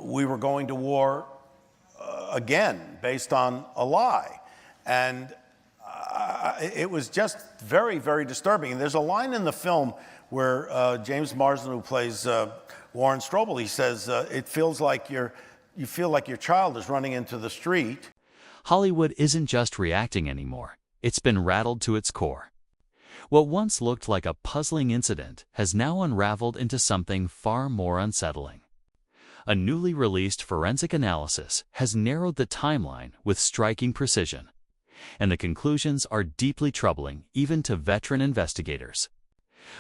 we were going to war again based on a lie. And it was just very, very disturbing. And there's a line in the film where James Marsden, who plays Warren Strobel, he says, it feels like you feel like your child is running into the street. Hollywood isn't just reacting anymore. It's been rattled to its core. What once looked like a puzzling incident has now unraveled into something far more unsettling. A newly released forensic analysis has narrowed the timeline with striking precision, and the conclusions are deeply troubling even to veteran investigators.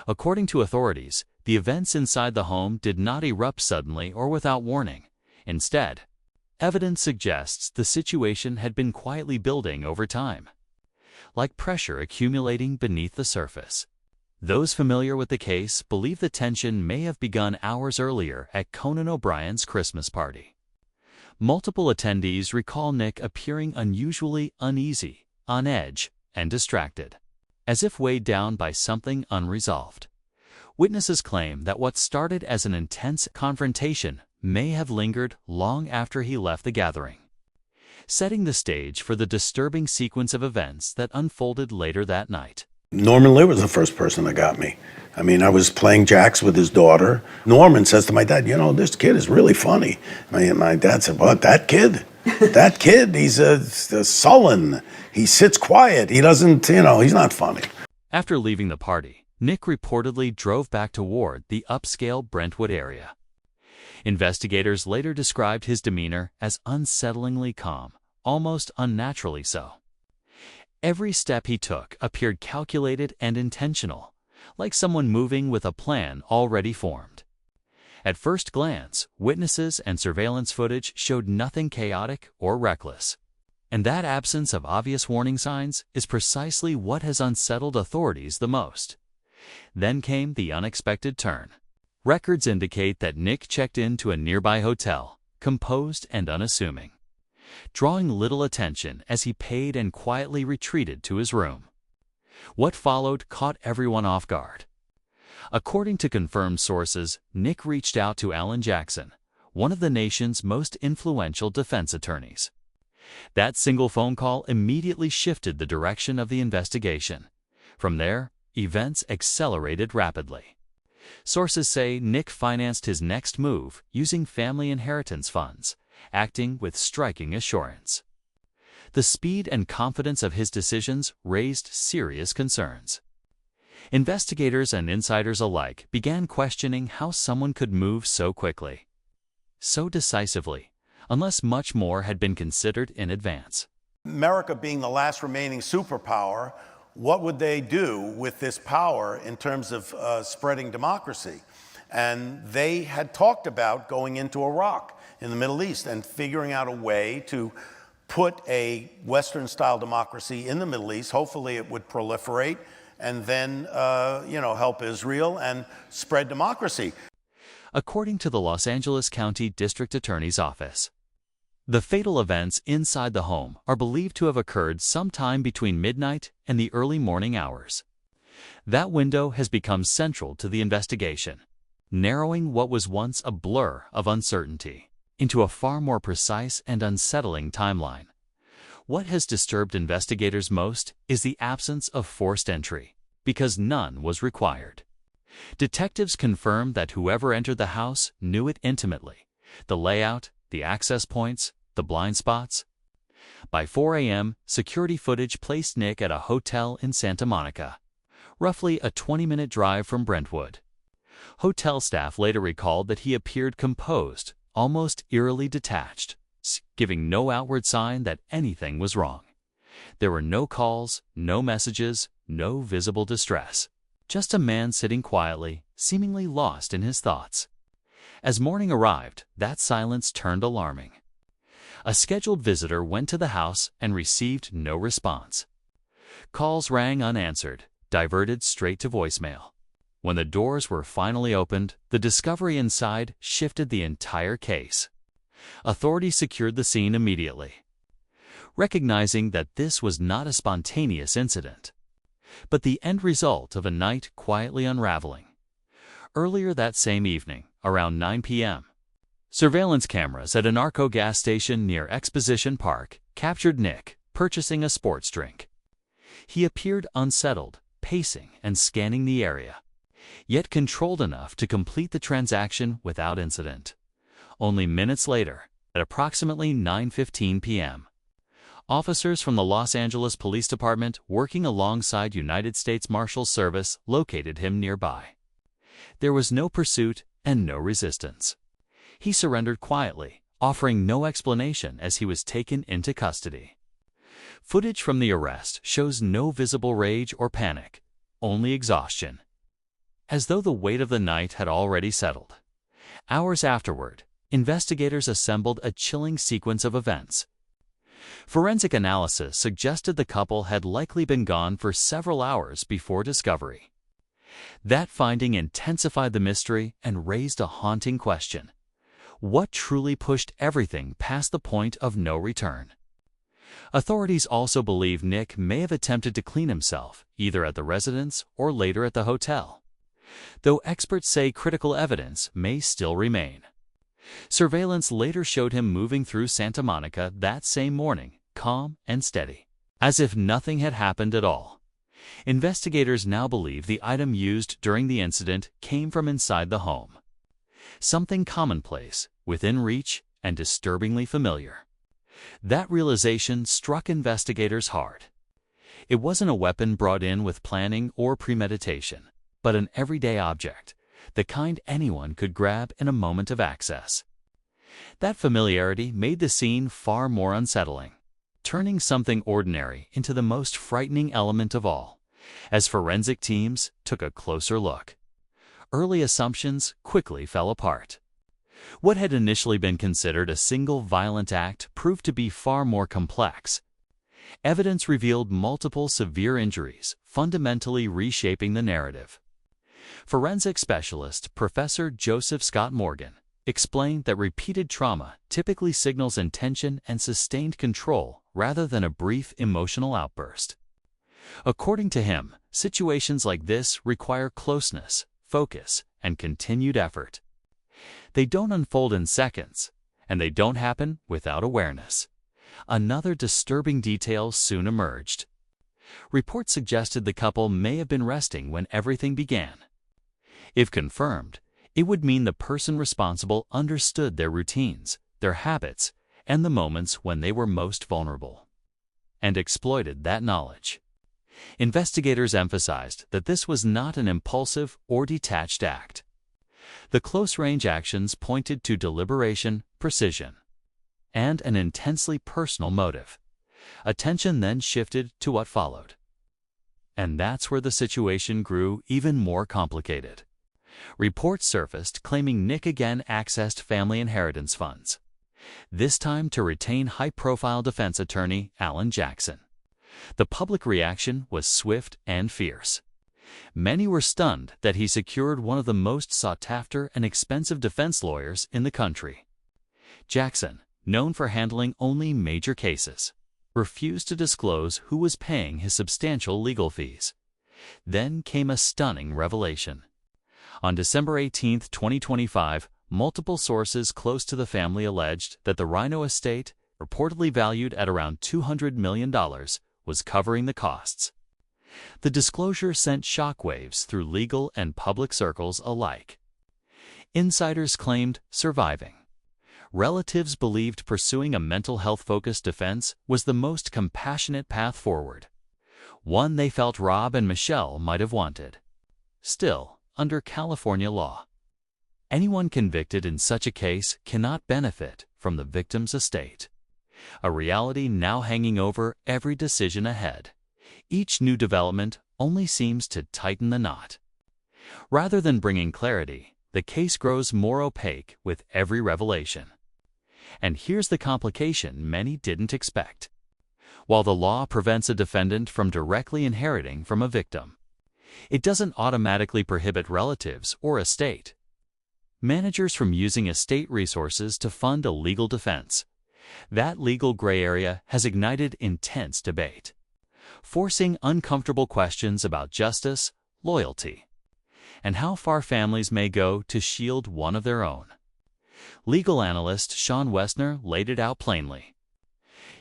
According to authorities, the events inside the home did not erupt suddenly or without warning. Instead, evidence suggests the situation had been quietly building over time, like pressure accumulating beneath the surface. Those familiar with the case believe the tension may have begun hours earlier at Conan O'Brien's Christmas party. Multiple attendees recall Nick appearing unusually uneasy, on edge, and distracted, as if weighed down by something unresolved. Witnesses claim that what started as an intense confrontation may have lingered long after he left the gathering, setting the stage for the disturbing sequence of events that unfolded later that night. Norman Lear was the first person that got me. I mean, I was playing jacks with his daughter. Norman says to my dad, you know, this kid is really funny. My dad said, what, that kid? That kid, he's a sullen. He sits quiet. He doesn't, he's not funny. After leaving the party, Nick reportedly drove back toward the upscale Brentwood area. Investigators later described his demeanor as unsettlingly calm, almost unnaturally so. Every step he took appeared calculated and intentional, like someone moving with a plan already formed. At first glance, witnesses and surveillance footage showed nothing chaotic or reckless. And that absence of obvious warning signs is precisely what has unsettled authorities the most. Then came the unexpected turn. Records indicate that Nick checked into a nearby hotel, composed and unassuming, drawing little attention as he paid and quietly retreated to his room. What followed caught everyone off guard. According to confirmed sources, Nick reached out to Alan Jackson, one of the nation's most influential defense attorneys. That single phone call immediately shifted the direction of the investigation. From there, events accelerated rapidly. Sources say Nick financed his next move using family inheritance funds, acting with striking assurance. The speed and confidence of his decisions raised serious concerns. Investigators and insiders alike began questioning how someone could move so quickly, so decisively, unless much more had been considered in advance. America being the last remaining superpower, what would they do with this power in terms of spreading democracy? And they had talked about going into Iraq in the Middle East and figuring out a way to put a Western-style democracy in the Middle East. Hopefully it would proliferate and then, help Israel and spread democracy. According to the Los Angeles County District Attorney's Office, the fatal events inside the home are believed to have occurred sometime between midnight and the early morning hours. That window has become central to the investigation, narrowing what was once a blur of uncertainty into a far more precise and unsettling timeline. What has disturbed investigators most is the absence of forced entry, because none was required. Detectives confirmed that whoever entered the house knew it intimately: the layout, the access points, the blind spots. By 4 a.m., security footage placed Nick at a hotel in Santa Monica, roughly a 20-minute drive from Brentwood. Hotel staff later recalled that he appeared composed, almost eerily detached, giving no outward sign that anything was wrong. There were no calls, no messages, no visible distress. Just a man sitting quietly, seemingly lost in his thoughts. As morning arrived, that silence turned alarming. A scheduled visitor went to the house and received no response. Calls rang unanswered, diverted straight to voicemail. When the doors were finally opened, the discovery inside shifted the entire case. Authorities secured the scene immediately, recognizing that this was not a spontaneous incident, but the end result of a night quietly unraveling. Earlier that same evening, around 9 p.m., Surveillance cameras at a narco gas station near Exposition Park captured Nick purchasing a sports drink. He appeared unsettled, pacing and scanning the area, yet controlled enough to complete the transaction without incident. Only minutes later, at approximately 9:15 p.m., officers from the Los Angeles Police Department working alongside United States Marshals Service located him nearby. There was no pursuit and no resistance. He surrendered quietly, offering no explanation as he was taken into custody. Footage from the arrest shows no visible rage or panic, only exhaustion, as though the weight of the night had already settled. Hours afterward, investigators assembled a chilling sequence of events. Forensic analysis suggested the couple had likely been gone for several hours before discovery. That finding intensified the mystery and raised a haunting question. What truly pushed everything past the point of no return? Authorities also believe Nick may have attempted to clean himself, either at the residence or later at the hotel, though experts say critical evidence may still remain. Surveillance later showed him moving through Santa Monica that same morning, calm and steady, as if nothing had happened at all. Investigators now believe the item used during the incident came from inside the home. Something commonplace, within reach, and disturbingly familiar. That realization struck investigators hard. It wasn't a weapon brought in with planning or premeditation, but an everyday object, the kind anyone could grab in a moment of access. That familiarity made the scene far more unsettling, turning something ordinary into the most frightening element of all, as forensic teams took a closer look. Early assumptions quickly fell apart. What had initially been considered a single violent act proved to be far more complex. Evidence revealed multiple severe injuries, fundamentally reshaping the narrative. Forensic specialist Professor Joseph Scott Morgan explained that repeated trauma typically signals intention and sustained control rather than a brief emotional outburst. According to him, situations like this require closeness, focus, and continued effort. They don't unfold in seconds, and they don't happen without awareness. Another disturbing detail soon emerged. Reports suggested the couple may have been resting when everything began. If confirmed, it would mean the person responsible understood their routines, their habits, and the moments when they were most vulnerable, and exploited that knowledge. Investigators emphasized that this was not an impulsive or detached act. The close-range actions pointed to deliberation, precision, and an intensely personal motive. Attention then shifted to what followed. And that's where the situation grew even more complicated. Reports surfaced claiming Nick again accessed family inheritance funds, this time to retain high-profile defense attorney Alan Jackson. The public reaction was swift and fierce. Many were stunned that he secured one of the most sought-after and expensive defense lawyers in the country. Jackson, known for handling only major cases, refused to disclose who was paying his substantial legal fees. Then came a stunning revelation. On December 18, 2025, multiple sources close to the family alleged that the Reiner estate, reportedly valued at around $200 million, was covering the costs. The disclosure sent shockwaves through legal and public circles alike. Insiders claimed surviving. Relatives believed pursuing a mental health-focused defense was the most compassionate path forward, one they felt Rob and Michelle might have wanted. Still, under California law, anyone convicted in such a case cannot benefit from the victim's estate, a reality now hanging over every decision ahead. Each new development only seems to tighten the knot. Rather than bringing clarity, the case grows more opaque with every revelation. And here's the complication many didn't expect. While the law prevents a defendant from directly inheriting from a victim, it doesn't automatically prohibit relatives or estate managers from using estate resources to fund a legal defense. That legal gray area has ignited intense debate, forcing uncomfortable questions about justice, loyalty, and how far families may go to shield one of their own. Legal analyst Sean Westner laid it out plainly.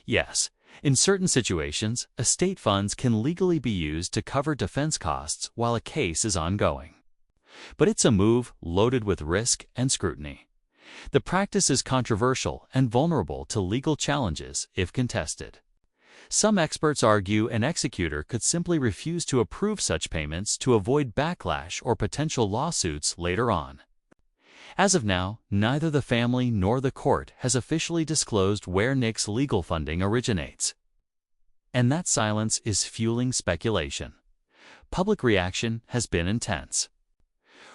Yes, in certain situations, estate funds can legally be used to cover defense costs while a case is ongoing. But it's a move loaded with risk and scrutiny. The practice is controversial and vulnerable to legal challenges if contested. Some experts argue an executor could simply refuse to approve such payments to avoid backlash or potential lawsuits later on. As of now, neither the family nor the court has officially disclosed where Nick's legal funding originates. And that silence is fueling speculation. Public reaction has been intense.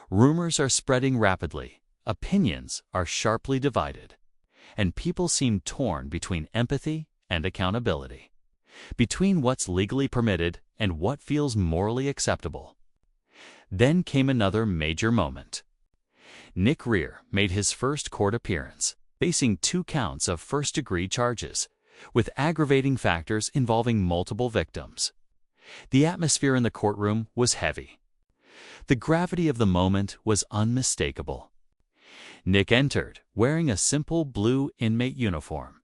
Rumors are spreading rapidly, opinions are sharply divided, and people seem torn between empathy and accountability, between what's legally permitted and what feels morally acceptable. Then came another major moment. Nick Reer made his first court appearance, facing 2 counts of first-degree charges, with aggravating factors involving multiple victims. The atmosphere in the courtroom was heavy. The gravity of the moment was unmistakable. Nick entered wearing a simple blue inmate uniform,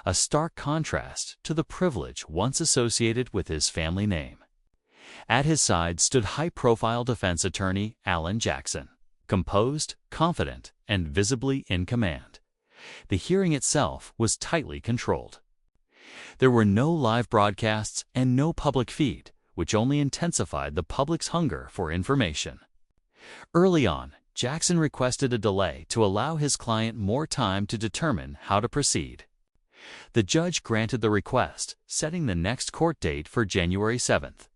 a stark contrast to the privilege once associated with his family name. At his side stood high-profile defense attorney Alan Jackson, composed, confident, and visibly in command. The hearing itself was tightly controlled. There were no live broadcasts and no public feed, which only intensified the public's hunger for information. Early on, Jackson requested a delay to allow his client more time to determine how to proceed. The judge granted the request, setting the next court date for January 7th.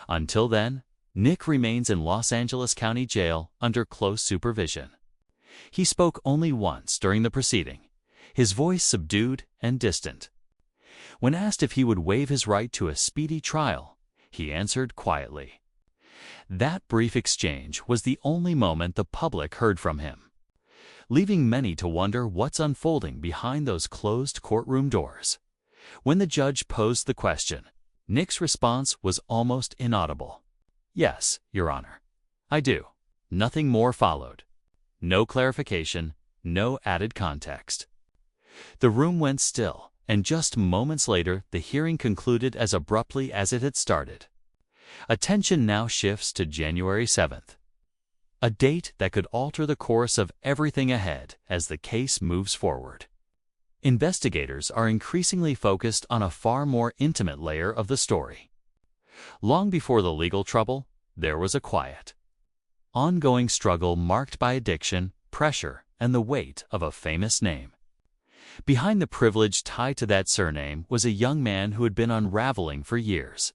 Until then, Nick remains in Los Angeles County Jail under close supervision. He spoke only once during the proceeding, his voice subdued and distant. When asked if he would waive his right to a speedy trial, he answered quietly. That brief exchange was the only moment the public heard from him, leaving many to wonder what's unfolding behind those closed courtroom doors. When the judge posed the question, Nick's response was almost inaudible. "Yes, Your Honor. I do." Nothing more followed. No clarification, no added context. The room went still, and just moments later the hearing concluded as abruptly as it had started. Attention now shifts to January 7th, a date that could alter the course of everything ahead as the case moves forward. Investigators are increasingly focused on a far more intimate layer of the story. Long before the legal trouble, there was a quiet, ongoing struggle marked by addiction, pressure, and the weight of a famous name. Behind the privilege tied to that surname was a young man who had been unraveling for years.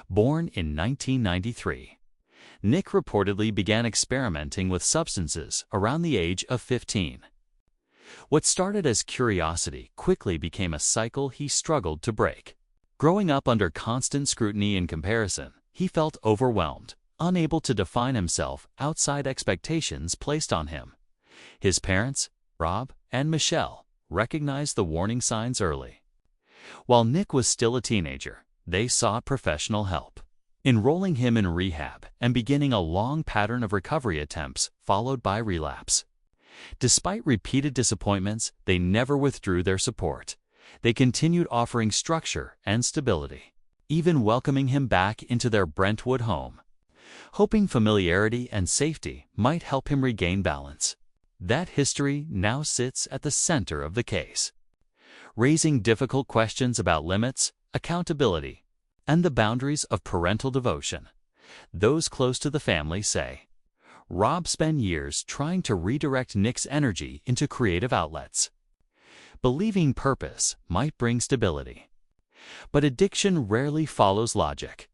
Born in 1993, Nick reportedly began experimenting with substances around the age of 15. What started as curiosity quickly became a cycle he struggled to break. Growing up under constant scrutiny and comparison, he felt overwhelmed, unable to define himself outside expectations placed on him. His parents, Rob and Michelle, recognized the warning signs early. While Nick was still a teenager, they sought professional help, enrolling him in rehab and beginning a long pattern of recovery attempts followed by relapse. Despite repeated disappointments, they never withdrew their support. They continued offering structure and stability, even welcoming him back into their Brentwood home, hoping familiarity and safety might help him regain balance. That history now sits at the center of the case, raising difficult questions about limits, accountability, and the boundaries of parental devotion. Those close to the family say, Rob spent years trying to redirect Nick's energy into creative outlets, believing purpose might bring stability. But addiction rarely follows logic.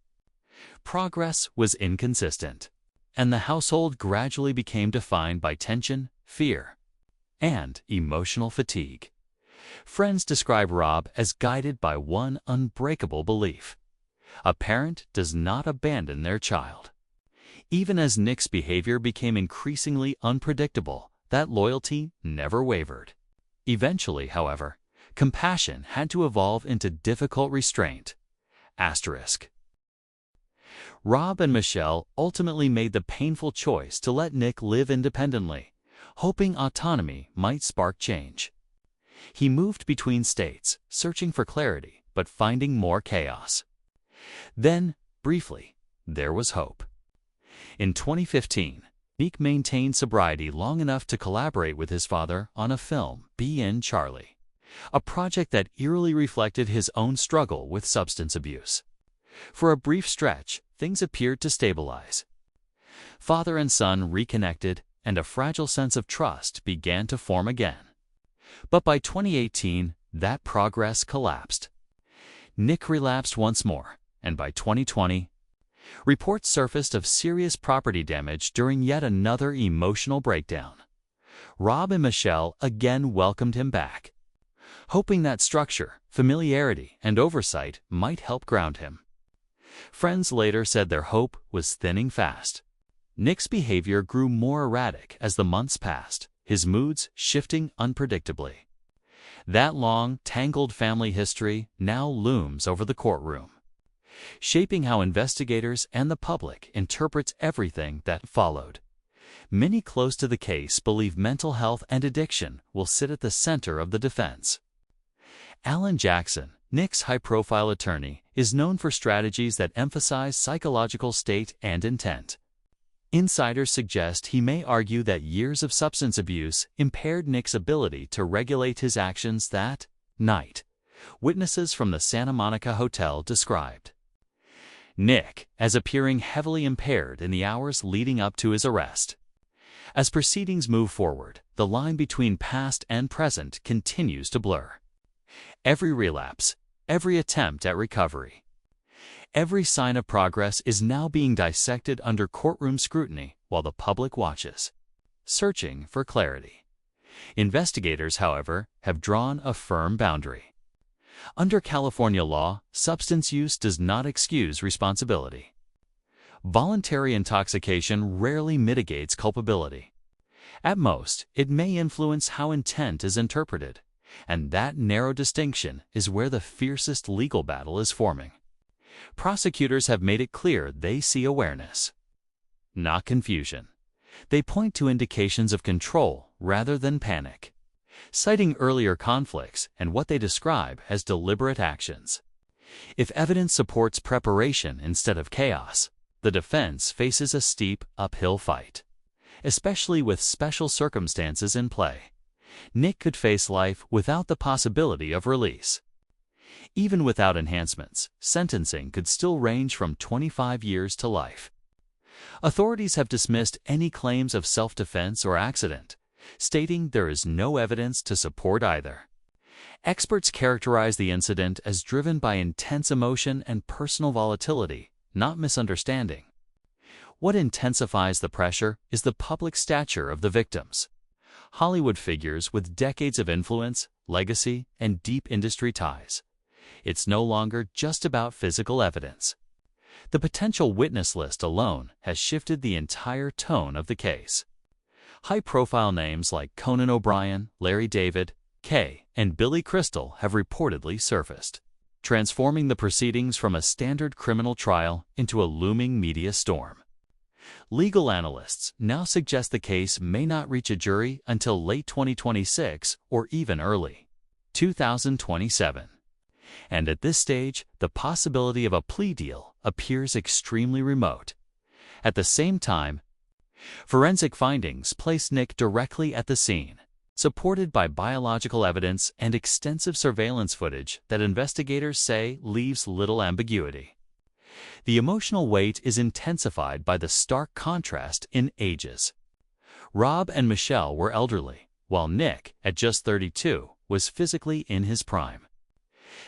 Progress was inconsistent, and the household gradually became defined by tension, fear, and emotional fatigue. Friends describe Rob as guided by one unbreakable belief: a parent does not abandon their child. Even as Nick's behavior became increasingly unpredictable, that loyalty never wavered. Eventually, however, compassion had to evolve into difficult restraint. Rob and Michelle ultimately made the painful choice to let Nick live independently, hoping autonomy might spark change. He moved between states, searching for clarity, but finding more chaos. Then, briefly, there was hope. In 2015, Nick maintained sobriety long enough to collaborate with his father on a film, B.N. Charlie, a project that eerily reflected his own struggle with substance abuse. For a brief stretch, things appeared to stabilize. Father and son reconnected, and a fragile sense of trust began to form again. But by 2018, that progress collapsed. Nick relapsed once more, and by 2020, reports surfaced of serious property damage during yet another emotional breakdown. Rob and Michelle again welcomed him back, hoping that structure, familiarity, and oversight might help ground him. Friends later said their hope was thinning fast. Nick's behavior grew more erratic as the months passed, his moods shifting unpredictably. That long, tangled family history now looms over the courtroom, shaping how investigators and the public interprets everything that followed. Many close to the case believe mental health and addiction will sit at the center of the defense. Alan Jackson, Nick's high-profile attorney, is known for strategies that emphasize psychological state and intent. Insiders suggest he may argue that years of substance abuse impaired Nick's ability to regulate his actions that night, witnesses from the Santa Monica Hotel described Nick as appearing heavily impaired in the hours leading up to his arrest. As proceedings move forward, the line between past and present continues to blur. Every relapse, every attempt at recovery, every sign of progress is now being dissected under courtroom scrutiny while the public watches, searching for clarity. Investigators, however, have drawn a firm boundary. Under California law, substance use does not excuse responsibility. Voluntary intoxication rarely mitigates culpability. At most, it may influence how intent is interpreted, and that narrow distinction is where the fiercest legal battle is forming. Prosecutors have made it clear they see awareness, not confusion. They point to indications of control rather than panic, citing earlier conflicts and what they describe as deliberate actions. If evidence supports preparation instead of chaos, the defense faces a steep uphill fight, especially with special circumstances in play. Nick could face life without the possibility of release. Even without enhancements, sentencing could still range from 25 years to life. Authorities have dismissed any claims of self-defense or accident, stating there is no evidence to support either. Experts characterize the incident as driven by intense emotion and personal volatility, not misunderstanding. What intensifies the pressure is the public stature of the victims. Hollywood figures with decades of influence, legacy, and deep industry ties. It's no longer just about physical evidence. The potential witness list alone has shifted the entire tone of the case. High-profile names like Conan O'Brien, Larry David, Kay, and Billy Crystal have reportedly surfaced, transforming the proceedings from a standard criminal trial into a looming media storm. Legal analysts now suggest the case may not reach a jury until late 2026 or even early 2027. And at this stage, the possibility of a plea deal appears extremely remote. At the same time, forensic findings place Nick directly at the scene, supported by biological evidence and extensive surveillance footage that investigators say leaves little ambiguity. The emotional weight is intensified by the stark contrast in ages. Rob and Michelle were elderly, while Nick, at just 32, was physically in his prime.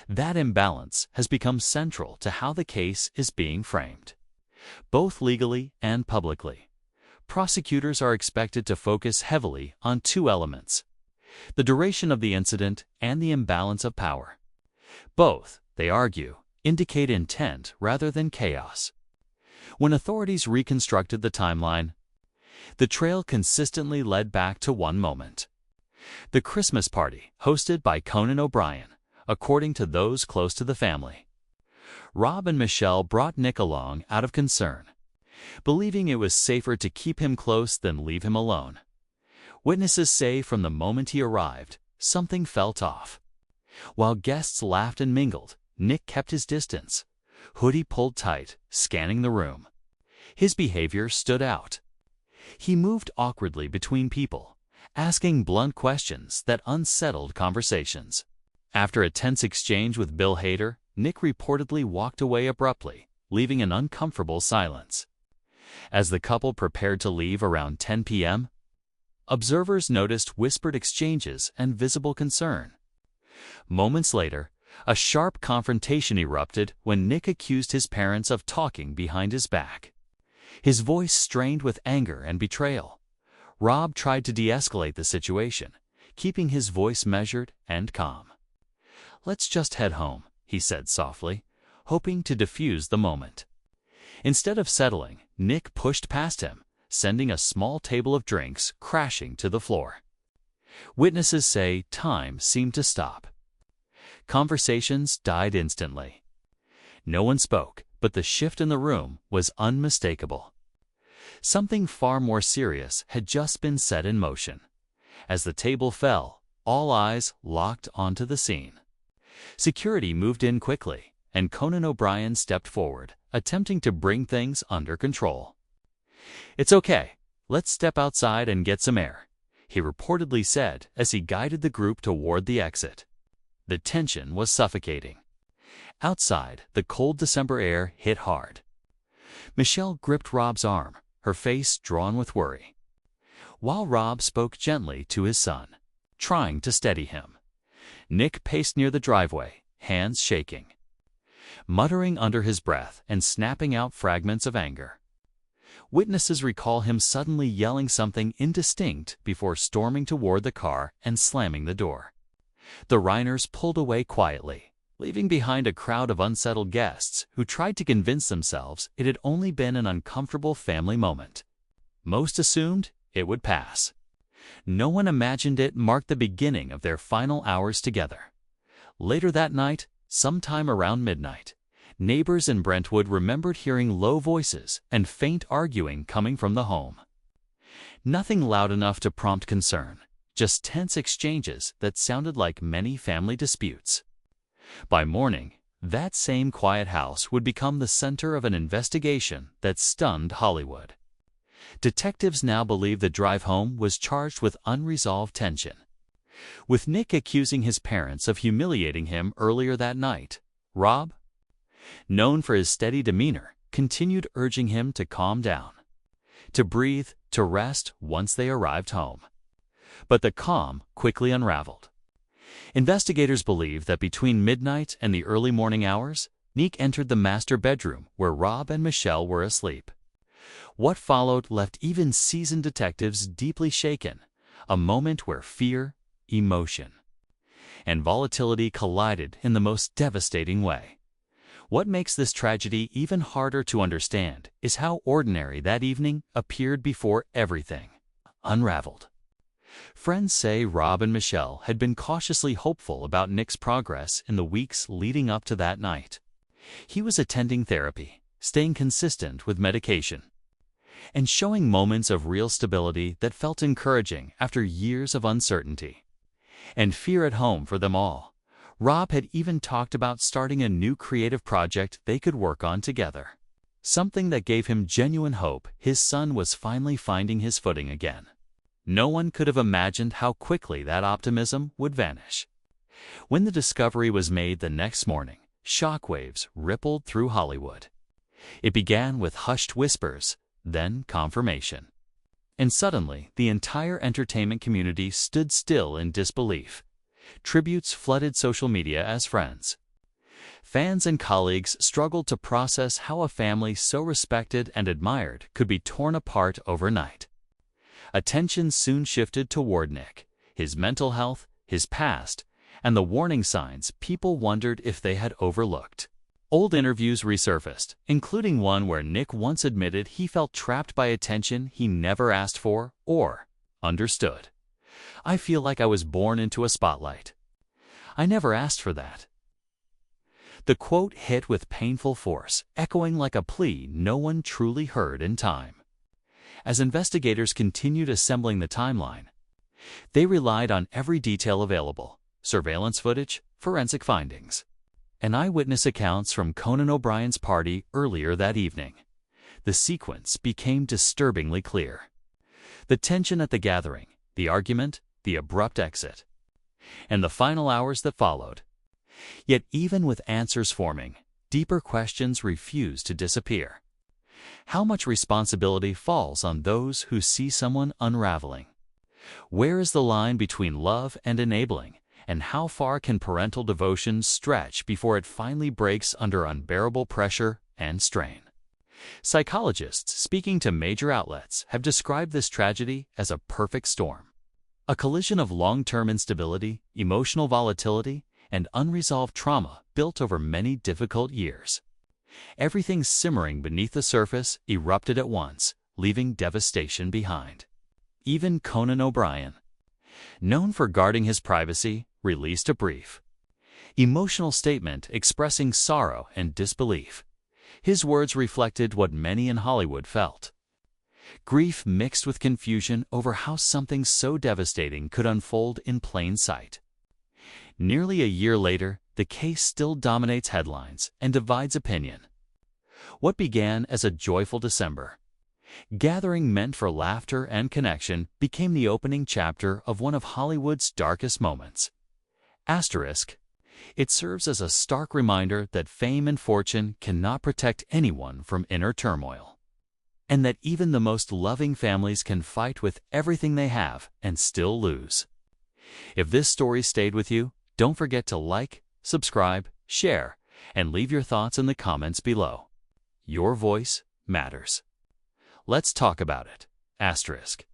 That imbalance has become central to how the case is being framed, both legally and publicly. Prosecutors are expected to focus heavily on two elements: the duration of the incident and the imbalance of power. Both, they argue, indicate intent rather than chaos. When authorities reconstructed the timeline, the trail consistently led back to one moment: the Christmas party hosted by Conan O'Brien, according to those close to the family. Rob and Michelle brought Nick along out of concern, believing it was safer to keep him close than leave him alone. Witnesses say from the moment he arrived, something felt off. While guests laughed and mingled, Nick kept his distance, hoodie pulled tight, scanning the room. His behavior stood out. He moved awkwardly between people, asking blunt questions that unsettled conversations. After a tense exchange with Bill Hader, Nick reportedly walked away abruptly, leaving an uncomfortable silence. As the couple prepared to leave around 10 p.m., observers noticed whispered exchanges and visible concern. Moments later, a sharp confrontation erupted when Nick accused his parents of talking behind his back. His voice strained with anger and betrayal. Rob tried to de-escalate the situation, keeping his voice measured and calm. "Let's just head home," he said softly, hoping to diffuse the moment. Instead of settling, Nick pushed past him, sending a small table of drinks crashing to the floor. Witnesses say time seemed to stop. Conversations died instantly. No one spoke, but the shift in the room was unmistakable. Something far more serious had just been set in motion. As the table fell, all eyes locked onto the scene. Security moved in quickly, and Conan O'Brien stepped forward, attempting to bring things under control. "It's okay. Let's step outside and get some air," he reportedly said as he guided the group toward the exit. The tension was suffocating. Outside, the cold December air hit hard. Michelle gripped Rob's arm, her face drawn with worry. While Rob spoke gently to his son, trying to steady him, Nick paced near the driveway, hands shaking, muttering under his breath and snapping out fragments of anger. Witnesses recall him suddenly yelling something indistinct before storming toward the car and slamming the door. The Reiners pulled away quietly, leaving behind a crowd of unsettled guests who tried to convince themselves it had only been an uncomfortable family moment. Most assumed it would pass. No one imagined it marked the beginning of their final hours together. Later that night, sometime around midnight, neighbors in Brentwood remembered hearing low voices and faint arguing coming from the home. Nothing loud enough to prompt concern, just tense exchanges that sounded like many family disputes. By morning, that same quiet house would become the center of an investigation that stunned Hollywood. Detectives now believe the drive home was charged with unresolved tension. With Nick accusing his parents of humiliating him earlier that night, Rob, known for his steady demeanor, continued urging him to calm down, to breathe, to rest once they arrived home. But the calm quickly unraveled. Investigators believe that between midnight and the early morning hours, Nick entered the master bedroom where Rob and Michelle were asleep. What followed left even seasoned detectives deeply shaken, a moment where fear, emotion, and volatility collided in the most devastating way. What makes this tragedy even harder to understand is how ordinary that evening appeared before everything unraveled. Friends say Rob and Michelle had been cautiously hopeful about Nick's progress in the weeks leading up to that night. He was attending therapy, staying consistent with medication, and showing moments of real stability that felt encouraging after years of uncertainty and fear at home for them all. Rob had even talked about starting a new creative project they could work on together, something that gave him genuine hope his son was finally finding his footing again. No one could have imagined how quickly that optimism would vanish. When the discovery was made the next morning, shockwaves rippled through Hollywood. It began with hushed whispers, then confirmation. And suddenly, the entire entertainment community stood still in disbelief. Tributes flooded social media as friends. Fans and colleagues struggled to process how a family so respected and admired could be torn apart overnight. Attention soon shifted toward Nick, his mental health, his past, and the warning signs people wondered if they had overlooked. Old interviews resurfaced, including one where Nick once admitted he felt trapped by attention he never asked for or understood. "I feel like I was born into a spotlight. I never asked for that." The quote hit with painful force, echoing like a plea no one truly heard in time. As investigators continued assembling the timeline, They relied on every detail available: surveillance footage, forensic findings, and eyewitness accounts from Conan O'Brien's party earlier that evening. The sequence became disturbingly clear. The tension at the gathering, the argument, the abrupt exit, and the final hours that followed. Yet even with answers forming, deeper questions refuse to disappear. How much responsibility falls on those who see someone unraveling? Where is the line between love and enabling, and how far can parental devotion stretch before it finally breaks under unbearable pressure and strain? Psychologists speaking to major outlets have described this tragedy as a perfect storm, a collision of long-term instability, emotional volatility, and unresolved trauma built over many difficult years. Everything simmering beneath the surface erupted at once, leaving devastation behind. Even Conan O'Brien, known for guarding his privacy, released a brief, emotional statement expressing sorrow and disbelief. His words reflected what many in Hollywood felt: grief mixed with confusion over how something so devastating could unfold in plain sight. Nearly a year later, the case still dominates headlines and divides opinion. What began as a joyful December gathering meant for laughter and connection became the opening chapter of one of Hollywood's darkest moments. Asterisk. It serves as a stark reminder that fame and fortune cannot protect anyone from inner turmoil, and that even the most loving families can fight with everything they have and still lose. If this story stayed with you, don't forget to like, subscribe, share, and leave your thoughts in the comments below. Your voice matters. Let's talk about it. Asterisk.